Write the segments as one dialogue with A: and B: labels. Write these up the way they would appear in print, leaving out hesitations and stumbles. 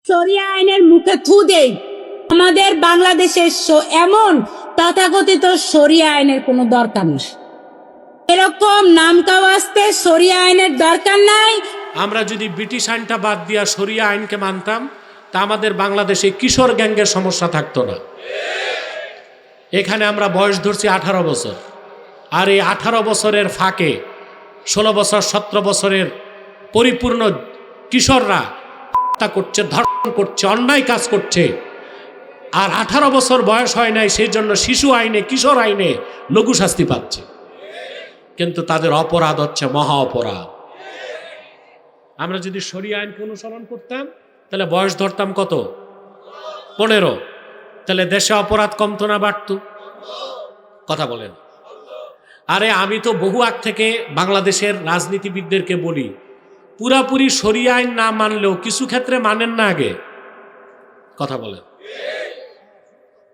A: শরিয়া আইনের মুখে থু দেই। আমাদের বাংলাদেশের এমন তথাকথিত শরিয়া আইনের কোনো দরকার নেই। এরকম নাম কাওয়াজতে শরিয়া আইনের দরকার নাই।
B: আমরা যদি ব্রিটিশ আইনটা বাদ দিয়া শরিয়া আইনকে মানতাম তা আমাদের বাংলাদেশে কিশোর গ্যাংয়ের সমস্যা থাকতো না। এখানে আমরা বয়স ধরছি 18 বছর, আর এই 18 বছরের ফাঁকে 16 বছর 17 বছরের পরিপূর্ণ কিশোররা হত্যা করছে, ধর্ষণ করছে, অন্যায় কাজ করছে। আর 18 বছর বয়স হয় নাই, সেই জন্য শিশু আইনে, কিশোর আইনে লঘু শাস্তি পাচ্ছে। কিন্তু তাদের অপরাধ হচ্ছে মহা অপরাধ। আমরা যদি শরিয়া আইনকে অনুসরণ করতাম তাহলে বয়স ধরতাম কত? 15। তাহলে দেশে অপরাধ কমতো না বাড়তো? কথা বলেন। আরে আমি তো বহু আগ থেকে বাংলাদেশের রাজনীতিবিদদেরকে বলি, পুরাপুরি শরিয়া আইন না মানলেও কিছু ক্ষেত্রে মানেন না আগে। কথা বলেন।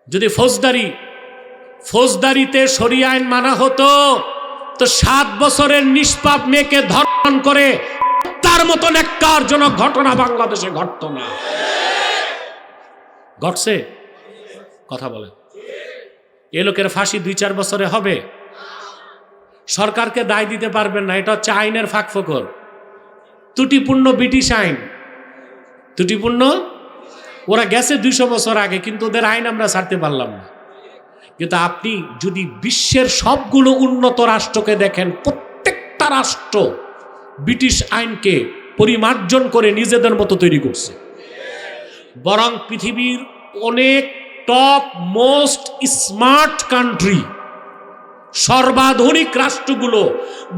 B: যদি ফৌজদারিতে শরিয়া আইন মানা হতো তো 7 বছরের নিষ্পাপ মেয়েকে ধর্ষণ করে তার মতো ন্যাক্কারজনক ঘটনা বাংলাদেশে ঘটতো না। ঘটছে? কথা বলে। এ লোকের ফাঁসি 2-4 বছরে হবে? সরকারকে দায় দিতে পারবেন না, এটা হচ্ছে আইনের ফাঁকফোকর, ত্রুটিপূর্ণ ব্রিটিশ আইন। ত্রুটিপূর্ণ, ওরা গেছে 200 বছর আগে, কিন্তু ওদের আইন আমরা ছাড়তে পারলাম না। কিন্তু আপনি যদি বিশ্বের সবগুলো উন্নত রাষ্ট্রকে দেখেন, প্রত্যেকটা রাষ্ট্র ব্রিটিশ আইনকে পরিমার্জন করে নিজেদের মতো তৈরি করছে। বরং পৃথিবীর অনেক টপ মোস্ট স্মার্ট কান্ট্রি, সর্বাধুনিক রাষ্ট্রগুলো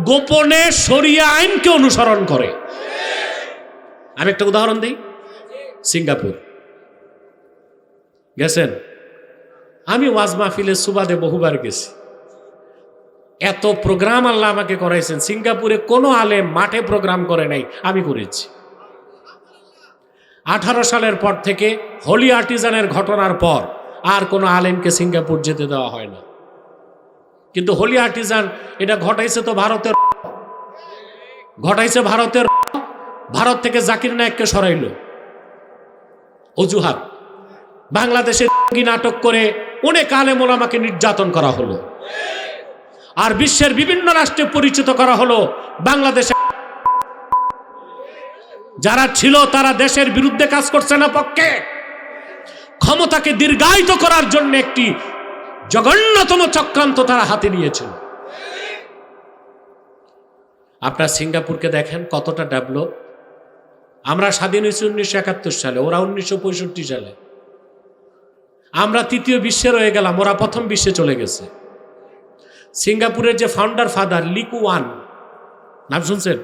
B: গোপনে শরিয়া আইনকে অনুসরণ করে। আমি একটা উদাহরণ দিই। সিঙ্গাপুর গেছেন? আমি ওয়াজ মাহফিলের সুবাদে বহুবার গেছি। এত প্রোগ্রাম আল্লাহ আমাকে করাইছেন। সিঙ্গাপুরে কোনো আলেম মাঠে প্রোগ্রাম করে নাই, আমি করেছি। 18 সালের পর থেকে হোলি আর্টিজানের ঘটনার পর আর কোনো আলেমকে সিঙ্গাপুর যেতে দেওয়া হয় না। কিন্তু হোলি আর্টিজান এটা ঘটাইছে তো ভারতের, ভারত থেকে জাকির নায়েককে সরাইল অজুহাত। বাংলাদেশে নাটক করে অনেক আলেম ওলামাকে নির্যাতন করা হলো, আর বিশ্বের বিভিন্ন রাষ্ট্রে পরিচিত করা হলো বাংলাদেশে যারা ছিল তারা দেশের বিরুদ্ধে কাজ করছে না, পক্ষে ক্ষমতাকে দীর্ঘায়িত করার জন্য একটি জঘন্যতম চক্রান্ত তারা হাতে নিয়েছিল। আপনার সিঙ্গাপুরকে দেখেন কতটা ডেভেলপ। আমরা স্বাধীন হয়েছি 1971 সালে, ওরা 1965 সালে। আমরা তৃতীয় বিশ্বে রয়ে গেলাম, ওরা প্রথম বিশ্বে চলে গেছে। সিঙ্গাপুরের যে ফাউন্ডার ফাদার লি কুয়ান, নাম শুনছেন?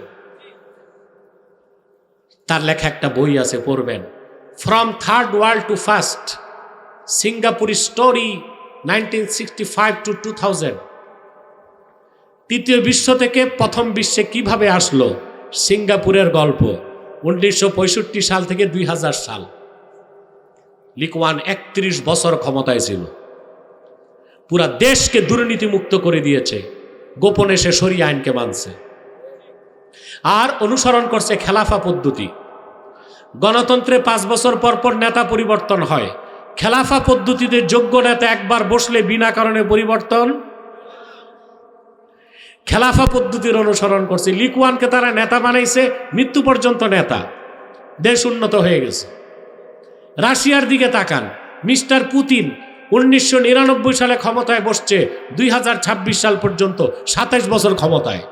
B: তার লেখা একটা বই আছে, পড়বেন। From third world to first, Singapore story 1965 to 2000। তৃতীয় বিশ্ব থেকে প্রথম বিশ্বে কিভাবে আসলো, সিঙ্গাপুরের গল্প। 1965 সাল থেকে 2000 সাল। লিকুয়ান 31 বছর ক্ষমতায় ছিল, পুরা দেশকে দুর্নীতিমুক্ত করে দিয়েছে। গোপনে সে শরিয়া আইনকে মানছে আর অনুসরণ করছে খেলাফা পদ্ধতি। গণতন্ত্রে 5 বছর পর পর নেতা পরিবর্তন হয়। খেলাফা পদ্ধতিতে যোগ্য নেতা একবার বসলে বিনা কারণে পরিবর্তন। খেলাফা পদ্ধতির অনুসরণ করছে। লিকুয়ানকে তারা নেতা বানাইছে, মৃত্যু পর্যন্ত নেতা। দেশ উন্নত হয়ে গেছে। রাশিয়ার দিকে তাকান, মিস্টার পুতিন 1999 সালে ক্ষমতায় বসছে, 2026 সাল পর্যন্ত 27 বছর ক্ষমতায়।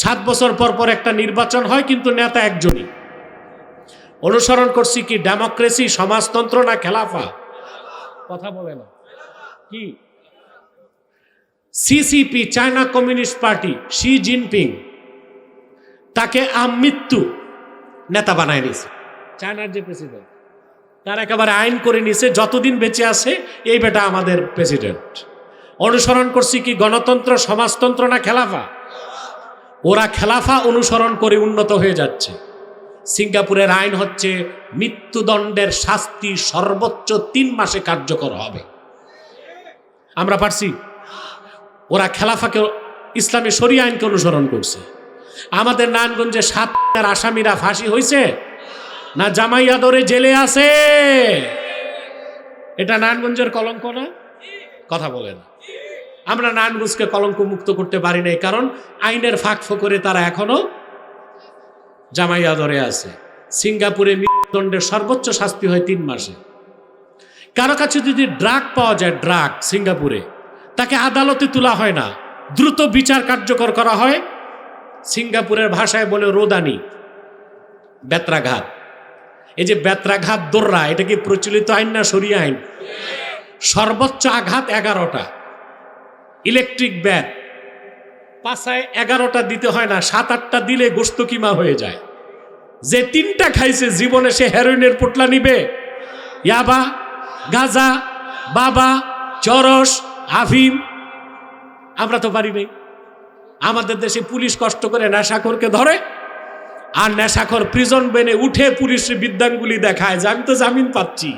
B: 7 বছর পর পর একটা নির্বাচন হয়, কিন্তু নেতা একজনই। অনুসরণ করছি কি ডেমোক্রেসি, সমাজতন্ত্র না খেলাফা? কথা বলে না কি? CCP, China communist party, Xi Jinping, তাকে আমৃত্যু নেতা বানায় নিয়েছে। চায়নার যে প্রেসিডেন্ট, তার একেবারে আইন করে নিয়েছে, যতদিন বেঁচে আছে এই বেটা আমাদের প্রেসিডেন্ট। অনুসরণ করছি কি গণতন্ত্র, সমাজতন্ত্র না খেলাফা? ওরা খেলাফা অনুসরণ করে উন্নত হয়ে যাচ্ছে। সিঙ্গাপুরের আইন হচ্ছে মৃত্যুদণ্ডের শাস্তি সর্বোচ্চ 3 মাসে কার্যকর হবে। আমরা পারছি? ওরা খেলাফাকে, ইসলামী শরিয়া আইনকে অনুসরণ করছে। আমাদের নারায়ণগঞ্জে 7 আসামিরা ফাঁসি হয়েছে, না জামাই আদরে জেলে আছে? এটা নারায়ণগঞ্জের কলঙ্ক না? কথা বলেন। আমরা নারায়ণগঞ্জকে কলঙ্ক মুক্ত করতে পারি নাই, কারণ আইনের ফাঁক ফোকরে তারা এখনো জামাই আদরে আছে। সিঙ্গাপুরে মৃত্যুদণ্ডের সর্বোচ্চ শাস্তি হয় 3 মাসে। কারো কাছে যদি ড্রাগ পাওয়া যায়, ড্রাগ সিঙ্গাপুরে, তাকে আদালতে তোলা হয় না, দ্রুত বিচার কার্যকর করা হয়। সিঙ্গাপুরের ভাষায় বলে রোদানি, বেত্রাঘাত। এই যে বেত্রাঘাত দোররা, এটা কি প্রচলিত আইন না শরিয়া আইন? সর্বোচ্চ আঘাত 11টা, ইলেকট্রিক ব্যাট। পাছায় 11টা দিতে হয় না, 7-8টা দিলে গোস্ত কিমা হয়ে যায়। যে 3টা খাইছে জীবনে, সে হেরোইনের পোটলা নিবে? ইয়াবা, গাঁজা, বাবা, চরস, আফিম? আমরা তো পারি নাই। আমাদের দেশে পুলিশ কষ্ট করে নেশাখোরকে ধরে, আর নেশাখোর প্রিজন বেনে উঠে পুলিশের বিদ্যাঙ্গুলি দেখায় যে আমি তো জামিন পাচ্ছি।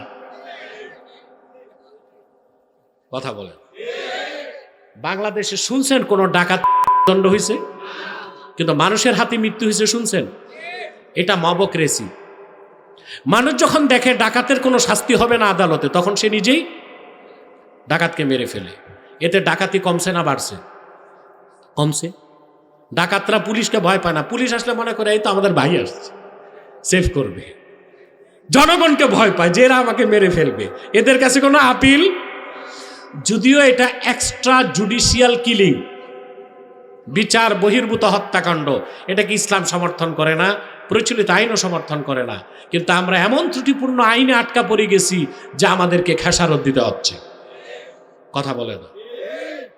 B: কথা বলেন। বাংলাদেশে শুনছেন কোন ডাকাত দণ্ড হয়েছে? কিন্তু মানুষের হাতে মৃত্যু হয়েছে শুনছেন? এটা মবক্রেসি। মানুষ যখন দেখে ডাকাতের কোনো শাস্তি হবে না আদালতে, তখন সে নিজেই ডাকাতকে মেরে ফেলে। এতে ডাকাতি কমছে না বাড়ছে? কমছে। ডাকাতরা পুলিশকে ভয় পায় না। পুলিশ আসলে মনে করে এই তো আমাদের ভাই আসছে, সেভ করবে। জনগণকে ভয় পায় যে এরা আমাকে মেরে ফেলবে, এদের কাছে কোনো আপিল। যদিও এটা এক্সট্রা জুডিশিয়াল কিলিং, বিচার বহির্ভূত হত্যাকাণ্ড, এটা কি ইসলাম সমর্থন করে না, প্রচলিত আইনও সমর্থন করে না। কিন্তু আমরা এমন ত্রুটিপূর্ণ আইনে আটকা পড়ে গেছি যা আমাদেরকে খেসারত দিতে হচ্ছে। কথা বলে না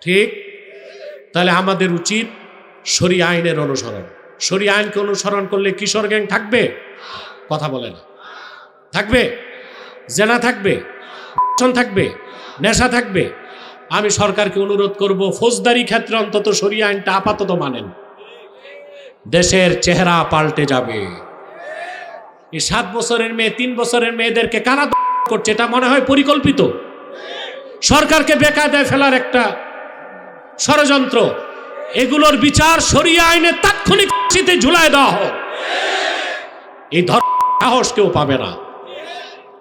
B: ঠিক? তাহলে আমাদের উচিত শরিয়া আইনের অনুসরণ। শরিয়া আইনকে অনুসরণ করলে কিশোর গ্যাং থাকবে? কথা বলে না। থাকবে? জেনা থাকবে, থাকবে, নেশা থাকবে। আমি সরকারকে অনুরোধ করব, ফৌজদারি ক্ষেত্রে অন্তত শরিয়া আইনটা আপাতত মানেন। দেশের চেহারা পাল্টে যাবে। এই 7 বছরের মেয়ে, 3 বছরের মেয়েদেরকে কারা করছে, এটা মনে হয় পরিকল্পিত, সরকারকে বেকায়দায় ফেলার একটা ষড়যন্ত্র। এগুলোর বিচার শরিয়া আইনে তাৎক্ষণিক ফাঁসিতে ঝুলায় দেওয়া হোক। এই সাহস কেউ পাবে না।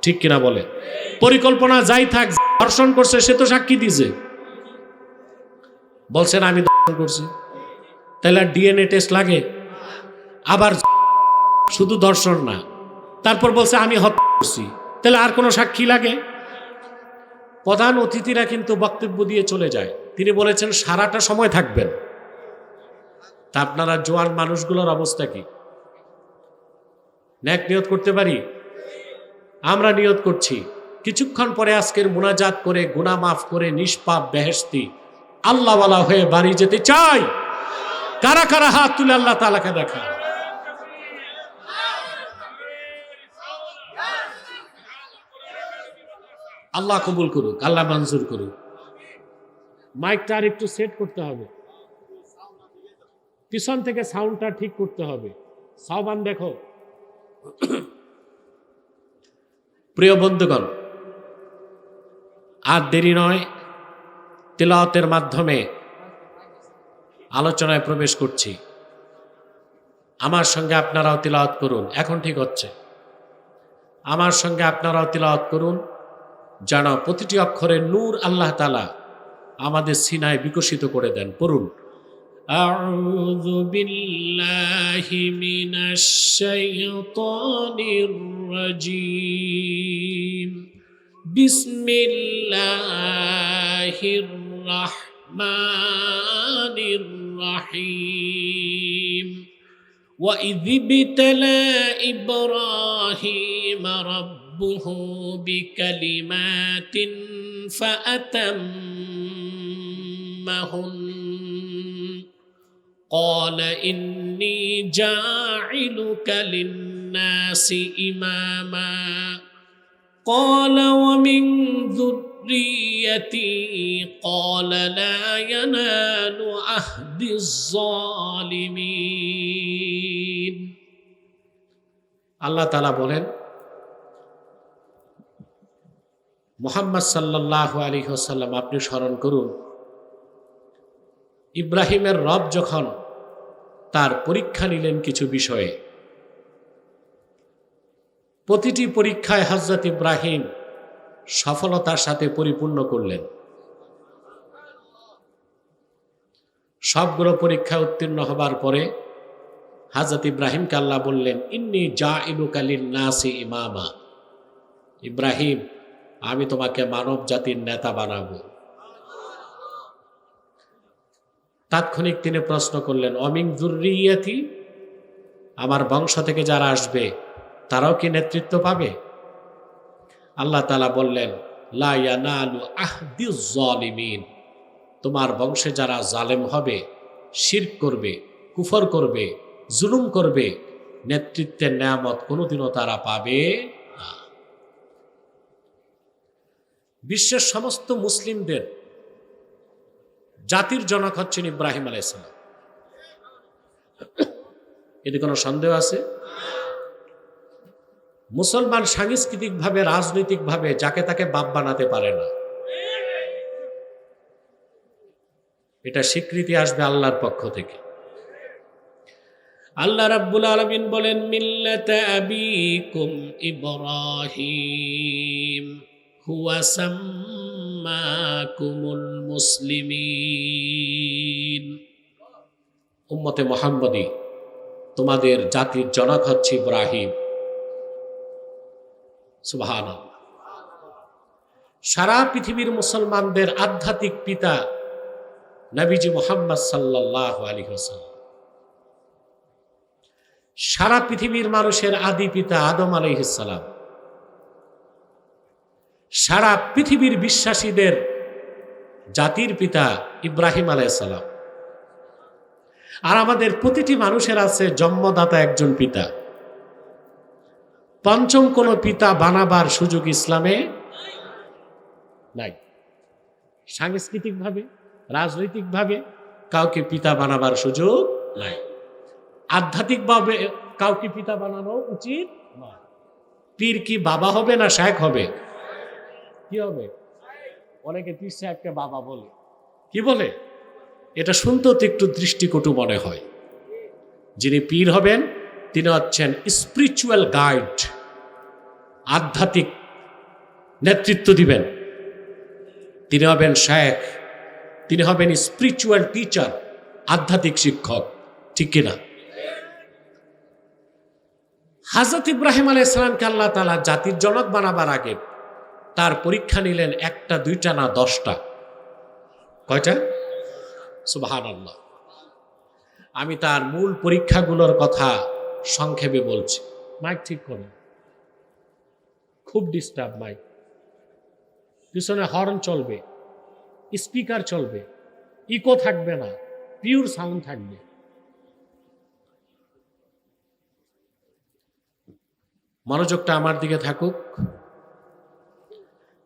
B: ঠিক কিনা বলে? পরিকল্পনা যাই থাক, ধর্ষণ করছে সে তো সাক্ষী দিছে, বলছেন আমি ধর্ষণ করছি, তাহলে ডিএনএ টেস্ট লাগে? আবার শুধু ধর্ষণ না, তারপর বলছে আমি হত্যা করছি, তাহলে আর কোনো সাক্ষী লাগে? প্রধান অতিথিরা কিন্তু বক্তব্য দিয়ে চলে যায়। তিনি বলেছেন সারাটা সময় থাকবেন। তা আপনারা জোয়ান মানুষগুলোর অবস্থা কি? নেক নিয়ত করতে পারি? আমরা নিয়ত করছি কিছুক্ষণ পরে আজকের মুনাজাত করে গুনাহ মাফ করে নিষ্পাপ বেহেশতি আল্লাহওয়ালা হয়ে বাড়ি যেতে চাই। কারা কারা হাত তুলে আল্লাহ তাআলাকে দেখা? আল্লাহ কবুল করুক, আল্লাহ মঞ্জুর করুক। মাইকটা আর একটু সেট করতে হবে, পিছন থেকে সাউন্ডটা ঠিক করতে হবে। সাউবান দেখো। প্রিয় বন্ধুগণ, আর দেরি নয়, তিলাওয়াতের মাধ্যমে আলোচনায় প্রবেশ করছি। আমার সঙ্গে আপনারাও তিলাওয়াত করুন। এখন ঠিক হচ্ছে? আমার সঙ্গে আপনারাও তিলাওয়াত করুন, যেন প্রতিটি অক্ষরের নূর আল্লাহ তাআলা আমাদের সিনায় বিকশিত করে দেন। পড়ুন। আউযু বিল্লাহি মিনাশ শাইতানির রাজীম। বিসমিল্লাহির রাহমানির রাহিম। وَإِذِ ابْتَلَى إِبْرَاهِيمَ رَبُّهُ بِكَلِمَاتٍ فَأَتَمَّهُنَّ قَالَ إِنِّي جَاعِلُكَ لِلنَّاسِ إِمَامًا قَالَ وَمِنْ ذُرِّيَّتِي قَالَ لَا يَنَالُ عَهْدِ الظَّالِمِينَ। আল্লাহ তাআলা বলেন, মুহাম্মদ সাল্লাল্লাহু আলাইহি ওয়াসাল্লাম আপনি স্মরণ করুন, ইব্রাহিমের রব যখন তার পরীক্ষা নিলেন কিছু বিষয়ে, প্রতিটি পরীক্ষায় হযরত ইব্রাহিম সফলতার সাথে পরিপূর্ণ করলেন। সবগুলো পরীক্ষায় উত্তীর্ণ হবার পরে হযরত ইব্রাহিমকে আল্লাহ বললেন, ইন্নী জাইলুকা লিন-নাসি ইমামা। ইব্রাহিম, আমি তোমাকে মানব জাতির নেতা বানাবো। তাৎক্ষণিক তিনি প্রশ্ন করলেন, অমিন যুররিয়াতি, আমার বংশ থেকে যারা আসবে তারাও কি নেতৃত্ব পাবে? আল্লাহ তাআলা বললেন, লা ইয়ানালু আহদিজ জালিমিন, তোমার বংশে যারা জালেম হবে, শিরক করবে, কুফর করবে, জুলুম করবে, নেতৃত্বের নেয়ামত কোনোদিনও তারা পাবে না। বিশ্বের সমস্ত মুসলিমদের জাতির জনক হচ্ছেন ইব্রাহিম আলাইহিস সালাম। এতে কোনো সন্দেহ আছে? মুসলমান সাংস্কৃতিকভাবে, রাজনৈতিকভাবে যাকে তাকে বাপ বানাতে পারে না। এটা স্বীকৃতি আসবে আল্লাহর পক্ষ থেকে। আল্লাহ রাব্বুল আলামিন বলেন, মিল্লাতা আবিকুম ইব্রাহিম হুয়া সাম্মাকুমুল মুসলিমিন। উম্মতে মুহাম্মদী, তোমাদের জাতির জনক হচ্ছে ইব্রাহিম। সুবহানাল্লাহ। সারা পৃথিবীর মুসলমানদের আধ্যাত্মিক পিতা নবীজি মুহাম্মদ সাল্লাল্লাহু আলাইহি ওয়াসাল্লাম। সারা পৃথিবীর মানুষের আদি পিতা আদম আলাইহিস সালাম। সারা পৃথিবীর বিশ্বাসীদের জাতির পিতা ইব্রাহিম আলাইহিস সালাম। আর আমাদের প্রতিটি মানুষের আছে জন্মদাতা একজন পিতা। পঞ্চম কোন পিতা বানাবার সুযোগ ইসলামে নাই। সাংস্কৃতিকভাবে, রাজনৈতিকভাবে কাউকে পিতা বানাবার সুযোগ নাই। আধ্যাত্মিকভাবে কাউকে পিতা বানানো উচিত নয়। পীর কি বাবা হবে না শায়েখ হবে? কি হবে? অনেকে পীর সাহেবকে বাবা বলে। কি বলে? এটা শুনতেও তো একটু দৃষ্টিকটু মনে হয়। যিনি পীর হবেন তিনি হচ্ছেন স্পিরিচুয়াল গাইড, আধ্যাত্মিক নেতৃত্ব দিবেন। তিনি হবেন শায়েখ, তিনি হবেন স্পিরিচুয়াল টিচার, আধ্যাত্মিক শিক্ষক। ঠিক কিনা? হযরত ইব্রাহিম আলাইহিস সালামকে আল্লাহ তাআলা জাতির জনক বানাবার আগে তার পরীক্ষা নিলেন একটা, দুইটা না 10টা। কয়টা? সুবহানাল্লাহ। আমি তার মূল পরীক্ষাগুলোর কথা সংক্ষেপে বলছি। মাইক ঠিক করুন, খুব ডিস্টার্ব মাইক। পিছনে হর্ন চলবে, স্পিকার চলবে, ইকো থাকবে না, পিওর সাউন্ড থাকবে। মনোযোগটা আমার দিকে থাকুক।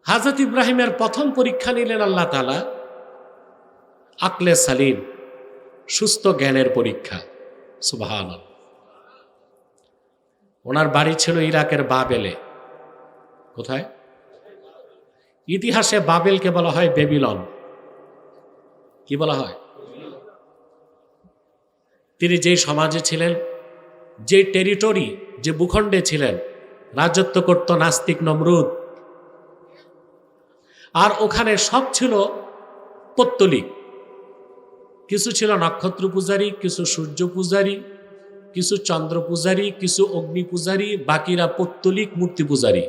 B: হযরত ইব্রাহিমের প্রথম পরীক্ষা নিলেন আল্লাহ তাআলা আকলে সালিম, সুস্থ জ্ঞানের পরীক্ষা। সুবহানাল্লাহ। ওনার বাড়ি ছিল ইরাকের বাবেলে। কোথায়? ইতিহাসে বাবেলকে বলা হয় বেবিলন। কি বলা হয়? তিনি যেই সমাজে ছিলেন, যে টেরিটরি, যে ভূখণ্ডে ছিলেন, রাজত্ব করত নাস্তিক নমরুদ। আর ওখানে সব ছিল পৌত্তলিক। কিছু ছিল নক্ষত্র পূজারী, কিছু সূর্য পূজারী, কিছু চন্দ্র পূজারী, কিছু অগ্নি পূজারী, বাকিরা পৌত্তলিক মূর্তি পূজারী।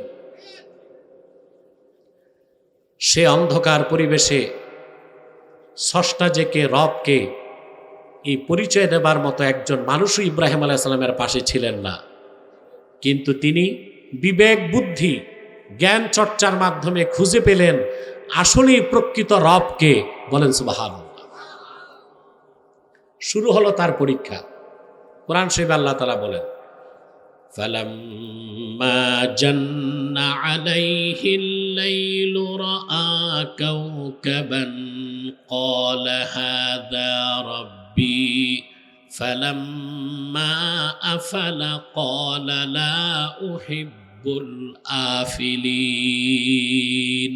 B: সে অন্ধকার পরিবেশে স্রষ্টা যে কে, রব কে, এই পরিচয় দেবার মতো একজন মানুষই ইব্রাহিম আলাইহিস সালামের পাশে ছিলেন না। কিন্তু তিনি বিবেক, বুদ্ধি, জ্ঞান চর্চার মাধ্যমে খুঁজে পেলেন আসলেই প্রকৃত রবকে। বলেন সুবহানাল্লাহ। শুরু হলো তার পরীক্ষা। কোরআন শরীফে আল্লাহ তাআলা বলেন, ফালাম্মা জান্না আলাইহিল লাইলু রাআ কাওকাবান ক্বালা হাযা রাব্বি ফালাম্মা আফালা ক্বালা লা উহিব্বুল আফিলিন।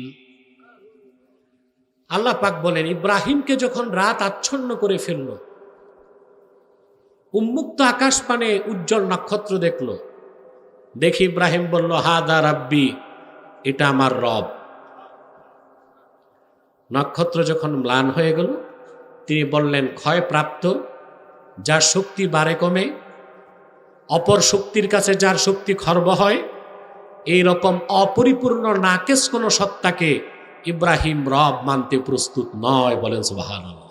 B: আল্লাহ পাক বলেন, ইব্রাহিমকে যখন রাত আচ্ছন্ন করে ফেলল, উন্মুক্ত আকাশ পানে উজ্জ্বল নক্ষত্র দেখল, দেখি ইব্রাহিম বলল, হাদা রাব্বি, এটা আমার রব। নক্ষত্র যখন ম্লান হয়ে গেল, তিনি বললেন, ক্ষয়প্রাপ্ত, যার শক্তি বাড়ে কমে, অপর শক্তির কাছে যার শক্তি খর্ব হয়, এই রকম অপরিপূর্ণ নাকেস কোন সত্তাকে ইব্রাহিম রব মানতে প্রস্তুত নয়। বলেন সুবহানাল্লাহ।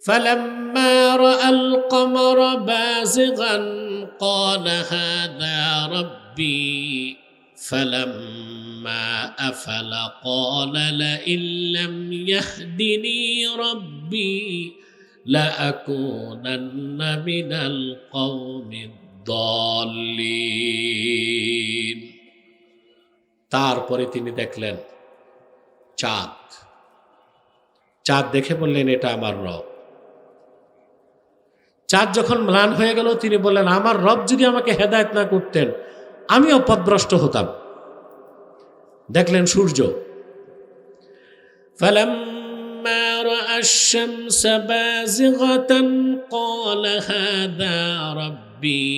B: فلما رأى القمر بازغا قال هذا ربي فلما أفل قال لئن لم يهدني ربي لأكونن من القوم الضالين। তারপরে তিনি দেখলেন চাঁদ। চাঁদ দেখে বললেন, এটা আমার রব। চাঁদ যখন ম্লান হয়ে গেল, তিনি বললেন, আমার রব যদি আমাকে হেদায়েত না করতেন আমিও পথভ্রষ্ট হতাম। দেখলেন সূর্য। فلما رأى الشمس بازغة قال هذا ربي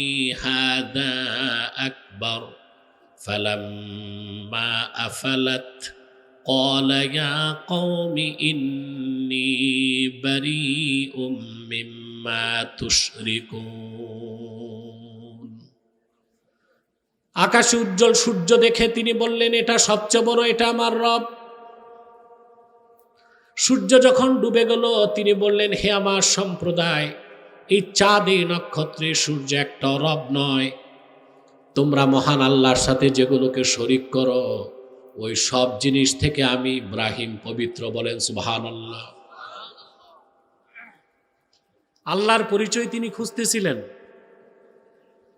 B: هذا أكبر فلما أفلت قال يا قوم إني بريء مما تشركون। আকাশে উজ্জ্বল সূর্য দেখে তিনি বললেন, এটা সবচেয়ে বড়, এটা আমার রব। সূর্য যখন ডুবে গেল, তিনি বললেন, হে আমার সম্প্রদায়, এই চাঁদ, এই নক্ষত্রে, সূর্য একটা রব নয়। তোমরা মহান আল্লাহর সাথে যেগুলোকে শরীক করো, ওই সব জিনিস থেকে আমি ইব্রাহিম পবিত্র। বলেন সুবহানাল্লাহ। আল্লাহর পরিচয় তিনি খুঁজতেছিলেন,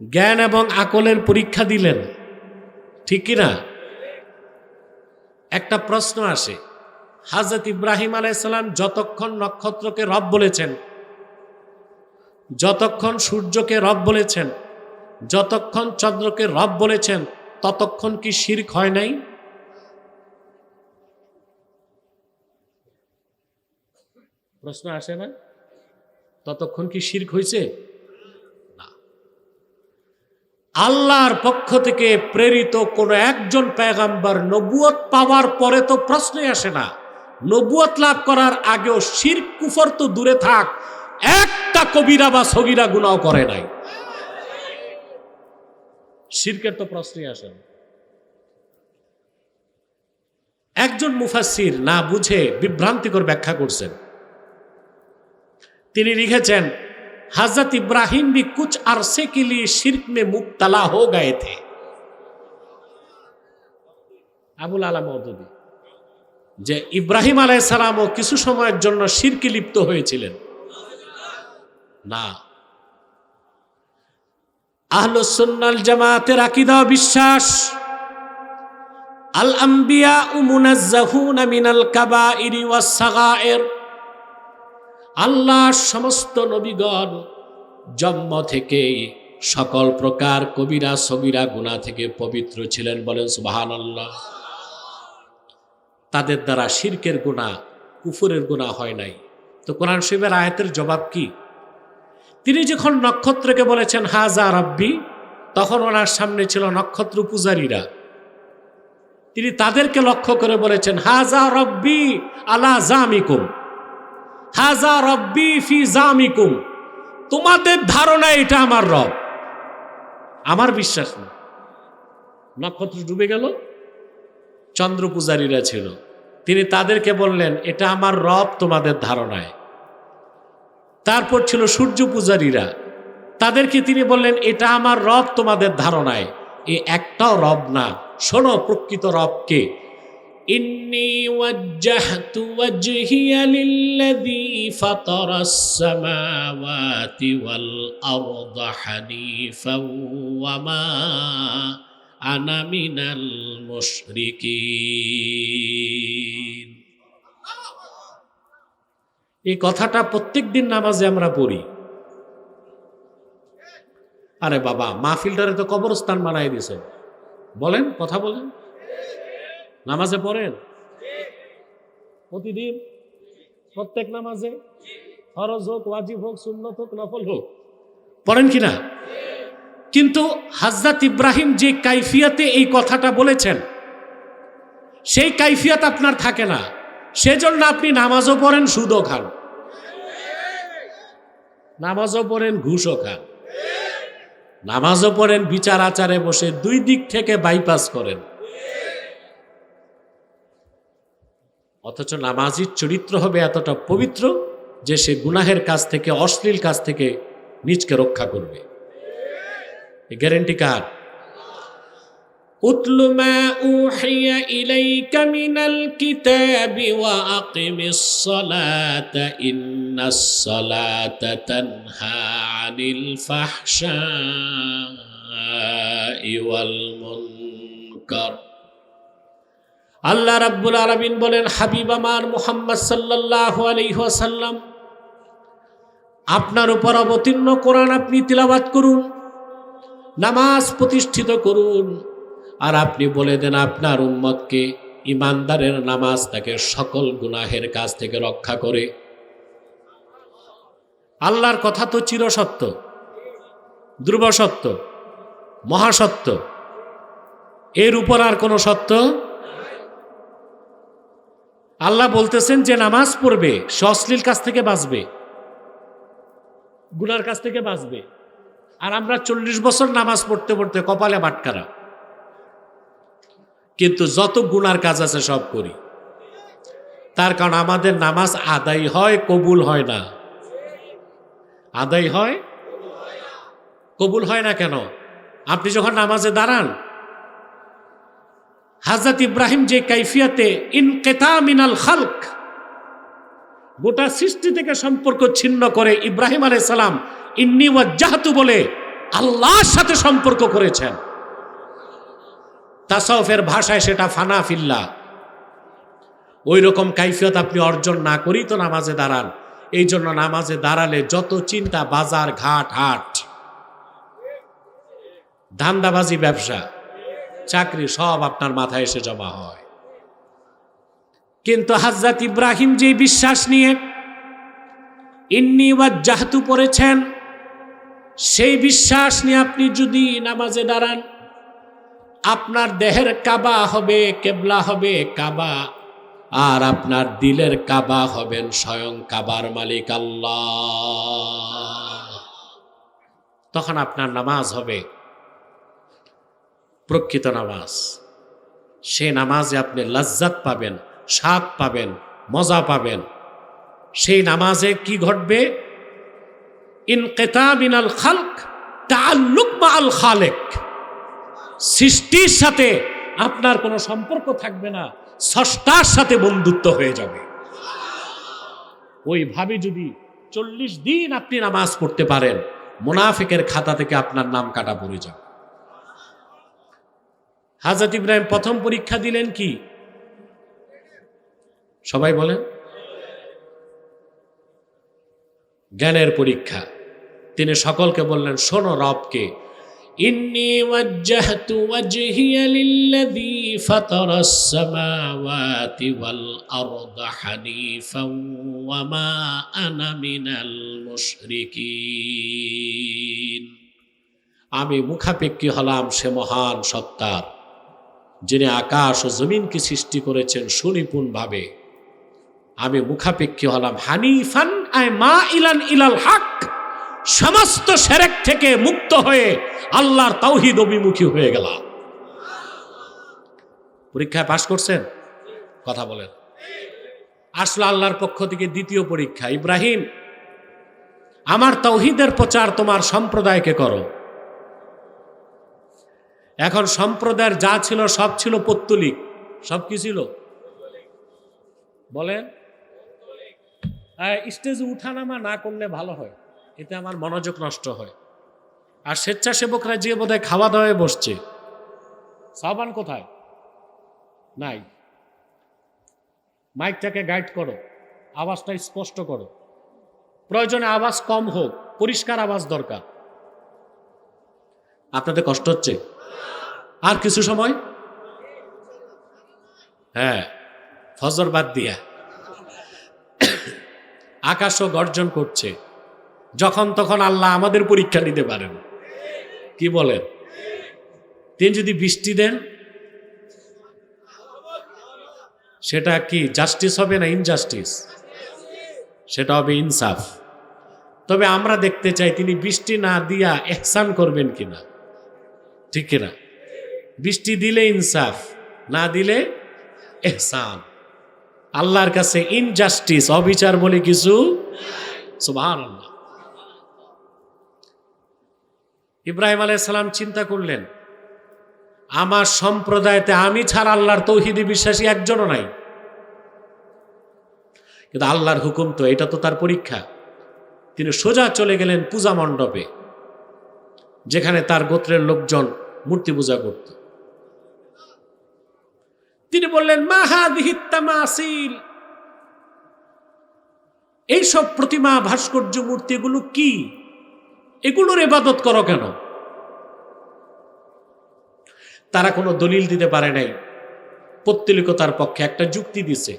B: জ্ঞান এবং আকলের পরীক্ষা দিলেন, ঠিক কিনা? একটা প্রশ্ন আসে, হযরত ইব্রাহিম আলাইহিস সালাম যতক্ষণ নক্ষত্রকে রব বলেছেন, যতক্ষণ সূর্যকে রব বলেছেন, যতক্ষণ চন্দ্রকে রব বলেছেন, ততক্ষণ কি শিরক হয় নাই? প্রশ্ন আসে না? ততক্ষণ কি শিরক হয়েছে? না। আল্লাহর পক্ষ থেকে প্রেরিত কোন একজন পয়গম্বর নবুয়ত পাওয়ার পরে তো প্রশ্নই আসে না। নবুয়ত লাভ করার আগেও শিরক কুফর তো দূরে থাক, একটা কবিরা বা সগীরা গুনাহ করে নাই। শিরকের তো প্রশ্নই আসে না। একজন মুফাসসির না বুঝে বিভ্রান্তিকর ব্যাখ্যা করছেন। তিনি লিখেছেন, हजरत इब्राहिम भी कुछ अरसे के लिए शिर्क में मुब्तला हो गए थे। আবুল আলা মওদুদী, যে ইব্রাহিম আলাইহিস সালামও কিছু সময়ের জন্য শিরকে লিপ্ত হয়েছিলেন না। আহলুস সুন্নাল জামাতের আকীদা বিশ্বাস, আল আম্বিয়া মুনাজ্জাহুনা মিনাল কাবাইরি ওয়াস সাগায়ের, আল্লাহর সমস্ত নবীগণ জন্ম থেকে সকল প্রকার কবিরা সগীরা গুনাহ থেকে পবিত্র ছিলেন। বলেন সুবহানাল্লাহ। তাদের দ্বারা শিরকের গুনাহ, কুফরের গুনাহ হয় নাই। তো কোরআন শরীফের আয়াতের জবাব কি? তিনি যখন নক্ষত্রকে বলেছেন হাজা রাব্বি, তখন ওনার সামনে ছিল নক্ষত্র পূজারীরা। তিনি তাদেরকে লক্ষ্য করে বলেছেন, হাজা রাব্বি আলা জামিকুম, হাজা রব্বি ফি জামিকুম, তোমাদের ধারণা এটা আমার রব, আমার বিশ্বাস না। নক্ষত্র ডুবে গেল, চন্দ্র পূজারীরা ছিল, তিনি তাদেরকে বললেন এটা আমার রব তোমাদের ধারণায়। তারপর ছিল সূর্য পূজারীরা, তাদেরকে তিনি বললেন এটা আমার রব তোমাদের ধারণায়। এ একটাও রব না, শোনো প্রকৃত রবকে। ইন্নী ওয়াজ্জাহতু ওয়াজহিয়া লিল্লাযী ফাতারাস সামাওয়াতি ওয়াল আরদা হানিফাও ওয়া মা আনা মিনাল মুশরিকিন। এই কথাটা প্রত্যেকদিন নামাজে আমরা পড়ি। আরে বাবা, মাহফিলটারে তো কবরস্থান বানাই দিয়েছেন। বলেন, কথা বলেন, নামাজে পড়েন প্রতিদিন, প্রত্যেক নামাজে? ফরজ হোক, ওয়াজিব হোক, সুন্নত হোক, নফল হোক, পড়েন কিনা? কিন্তু হযরত ইব্রাহিম যে কাইফিয়াতে এই কথাটা বলেছেন, সেই কাইফিয়াত আপনার থাকে না। সেজন্য আপনি নামাজও পড়েন, সুদও খান, নামাজও পড়েন, ঘুষও খান, নামাজও পড়েন, বিচার আচারে বসে দুই দিক থেকে বাইপাস করেন। অথচ নামাজির চরিত্র হবে এতটা পবিত্র যে সে গুনাহের কাজ থেকে, অশ্লীল কাজ থেকে নিজকে রক্ষা করবে। এই গ্যারেন্টি কার? উতলু মা উহিয়া ইলাইকা মিনাল কিতাবি ওয়া আকিমিস সালাতা ইন্নাস সালাতা তানহা আনিল ফাহশাই ওয়াল মুনকার। আল্লাহ রাব্বুল আলামিন বলেন, হাবিব আমার মুহাম্মদ সাল্লাল্লাহু আলাইহি ওয়াসাল্লাম, আপনার উপর অবতীর্ণ কোরআন আপনি তিলাওয়াত করুন, নামাজ প্রতিষ্ঠিত করুন, আর আপনি বলে দেন আপনার উম্মতকে ইমানদারের নামাজ তাকে সকল গুনাহের কাজ থেকে রক্ষা করে। আল্লাহর কথা তো চিরসত্য, ধ্রুব সত্য, মহাসত্য, এর উপর আর কোনো সত্য। আল্লাহ বলতেছেন যে নামাজ পড়বে সে অশ্লীল কাজ থেকে বাঁচবে, গুনার কাছ থেকে বাঁচবে। আর আমরা 40 বছর নামাজ পড়তে পড়তে কপালে বাটকারা, কিন্তু যত গুনার কাজ আছে সব করি। তার কারণ আমাদের নামাজ আদায় হয়, কবুল হয় না। আদায় হয়, কবুল হয় না কেন? আপনি যখন নামাজে দাঁড়ান, হযরত ইব্রাহিম যে কাইফিয়াতে ইনকিতা মিনাল খালক, গোটা সৃষ্টি থেকে সম্পর্ক ছিন্ন করে ইব্রাহিম আলাইহিস সালাম ইন্নী ওয়াজ্জাহতু বলে আল্লাহর সাথে সম্পর্ক করেছেন। তাসাউফের ভাষায় সেটা ফানা ফিল্লাহ। ওই রকম কাইফিয়ত আপনি অর্জন না করেই তো নামাজে দাঁড়ান। এই জন্য নামাজে দাঁড়ালে যত চিন্তা, বাজার ঘাট হাট, ধান্দাবাজি, ব্যবসা, চাকরি সব আপনার মাথায় এসে জমা হয়। কিন্তু হযরত ইব্রাহিম যে বিশ্বাস নিয়ে ইন্নী ওয়াজ্জাহতু পড়েছেন, সেই বিশ্বাস নিয়ে আপনি যদি নামাজে দাঁড়ান, আপনার দেহের কাবা হবে, কেবলা হবে কাবা, আর আপনার দিলের কাবা হবেন স্বয়ং কাবার মালিক আল্লাহ। তখন আপনার নামাজ হবে প্রকৃত নামাজ। সে নামাজে আপনি লজ্জাত পাবেন, স্বাদ পাবেন, মজা পাবেন। সেই নামাজে কি ঘটবে? ইনকিতা মিনাল খালক, তাআল্লুক মাআল খালিক। সৃষ্টির সাথে আপনার কোনো সম্পর্ক থাকবে না, স্রষ্টার সাথে বন্ধুত্ব হয়ে যাবে। ওইভাবে যদি 40 দিন আপনি নামাজ পড়তে পারেন, মুনাফিকের খাতা থেকে আপনার নাম কাটা পড়ে যাবে। হযরত ইব্রাহিম প্রথম পরীক্ষা দিলেন কি? সবাই বলেন, জ্ঞানের পরীক্ষা। তিনি সকলকে বললেন, শোনো রবকে, ইন্নী ওয়াজ্জাহতু ওয়াজহিয়া লিল্লাযী ফাতারাস সামাওয়াতি ওয়াল আরদা হানিফান ওয়া মা আনা মিনাল মুশরিকিন। আমি মুখাপেক্ষী হলাম সে মহান সত্তার, যিনি আকাশ ও জমিনকে সৃষ্টি করেছেন সুনিপুণভাবে। আমি মুখাপেক্ষী হলাম হানিফান আই মা ইলান ইলাল হক, সমস্ত শিরক থেকে মুক্ত হয়ে আল্লাহর তাওহীদ অভিমুখী হয়ে গেলাম। পরীক্ষায় পাশ করছেন? কথা বলেন। আসলে আল্লাহর পক্ষ থেকে দ্বিতীয় পরীক্ষা, ইব্রাহিম আমার তাওহীদের প্রচার তোমার সম্প্রদায়কে করো। এখন সম্প্রদায়ের যা ছিল সব ছিল পৌত্তলিক। সব কি ছিল বলেন? স্টেজে উঠানামা না করলে ভালো হয়, এতে আমার মনোযোগ নষ্ট হয়। আর স্বেচ্ছাসেবকরা যে বোধহয় খাওয়া দাওয়ায় বসছে, সাবান কোথায়? নাই। মাইকটাকে গাইড করো, আওয়াজটা স্পষ্ট করো, প্রয়োজনে আওয়াজ কম হোক, পরিষ্কার আওয়াজ দরকার। আপনাদের কষ্ট হচ্ছে? আর কিছু সময়, হ্যাঁ, ফজর বাদ দিয়া আকাশও গর্জন করছে। যখন তখন আল্লাহ আমাদের পরীক্ষা নিতে পারেন। কি বলেন? তিনি যদি বৃষ্টি দেন, সেটা কি জাস্টিস হবে না ইনজাস্টিস? সেটা হবে ইনসাফ। তবে আমরা দেখতে চাই তিনি বৃষ্টি না দিয়া ইহসান করবেন কিনা, ঠিক কিনা? বৃষ্টি দিলে ইনসাফ, না দিলে ইহসান। আল্লাহর কাছে ইনজাস্টিস, অবিচার বলে কিছু সুবহানাল্লাহ। ইব্রাহিম আলাইহিস সালাম চিন্তা করলেন, আমার সম্প্রদায়তে আমি ছাড়া আল্লাহর তৌহিদে বিশ্বাসী একজনও নাই। কিন্তু আল্লাহর হুকুম তো, এটা তো তার পরীক্ষা। তিনি সোজা চলে গেলেন পূজা মণ্ডপে, যেখানে তার গোত্রের লোকজন মূর্তি পূজা করত। তিনি বললেন, মা হাযিহিত তামাসিল, এইসব প্রতিমা, ভাস্কর্য, মূর্তি এগুলো কি? এগুলোর ইবাদত করো কেন? তারা কোনো দলিল দিতে পারে নাই, পৌত্তলিকতার পক্ষে একটা যুক্তি দিছে।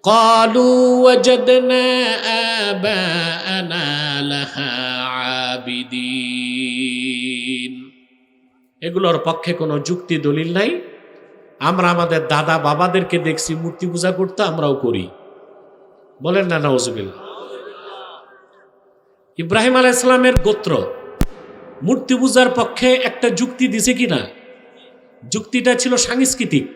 B: ক্বালু ওয়াজাদনা আবাআনা লাহা আবিদিন। এগুলোর পক্ষে কোনো যুক্তি দলিল নাই। আমরা আমাদের দাদা বাবাদেরকে দেখছি মূর্তি পূজা করতে, আমরাও করি। বলেন না নাউজুবিল্লাহ। ইব্রাহিম আলাইহিস সালামের গোত্র মূর্তি পূজার পক্ষে একটা যুক্তি দিছে কিনা? যুক্তিটা ছিল সাংস্কৃতিক।